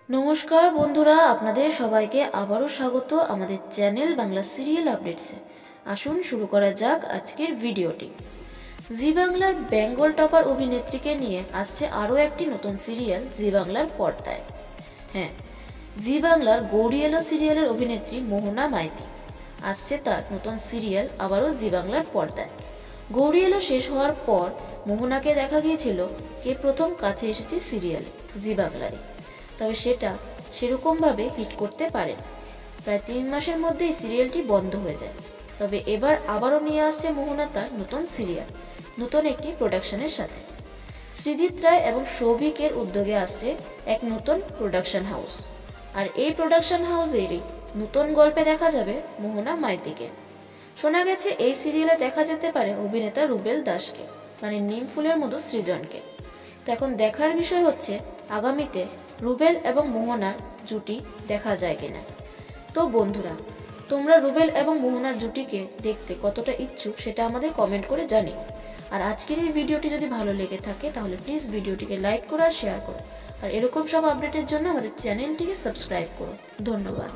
নমস্কার বন্ধুরা, আপনাদের সবাইকে আবারও স্বাগত আমাদের চ্যানেল বাংলা সিরিয়াল আপডেটসে। আসুন শুরু করা যাক আজকের ভিডিওটি। জি বাংলার বেঙ্গল টপার অভিনেত্রীকে নিয়ে আসছে আরও একটি নতুন সিরিয়াল জি বাংলার পর্দায়। হ্যাঁ, জি বাংলার গৌরী এলো সিরিয়ালের অভিনেত্রী মোহনা মাইতি আসছে তার নতুন সিরিয়াল আবারও জি বাংলার পর্দায়। গৌরী এলো শেষ হওয়ার পর মোহনাকে দেখা গিয়েছিল কে প্রথম কাছে এসেছে সিরিয়ালে জি বাংলারই, তবে সেটা সেরকমভাবে হিট করতে পারে। প্রায় 3 মাসের মধ্যেই সিরিয়ালটি বন্ধ হয়ে যায়। তবে এবার আবারও নিয়ে আসছে মোহনা তার নতুন সিরিয়াল নতুন একটি প্রোডাকশনের সাথে। সৃজিত রায় এবং সৌভিকের উদ্যোগে আসছে এক নতুন প্রোডাকশন হাউস, আর এই প্রোডাকশন হাউসেরই নতুন গল্পে দেখা যাবে মোহনা মাইতিকে। শোনা গেছে এই সিরিয়ালে দেখা যেতে পারে অভিনেতা রুবেল দাসকে, মানে নিম ফুলের মতো সৃজনকে। তো এখন দেখার বিষয় হচ্ছে আগামীতে রুবেল এবং মোহনার জুটি দেখা যায় কিনা। তো বন্ধুরা, তোমরা রুবেল এবং মোহনার জুটিকে দেখতে কতটা ইচ্ছুক সেটা আমাদের কমেন্ট করে জানিও। আর আজকের এই ভিডিওটি যদি ভালো লেগে থাকে তাহলে প্লিজ ভিডিওটিকে লাইক করো আর শেয়ার করো। আর এরকম সব আপডেটের জন্য আমাদের চ্যানেলটিকে সাবস্ক্রাইব করো। ধন্যবাদ।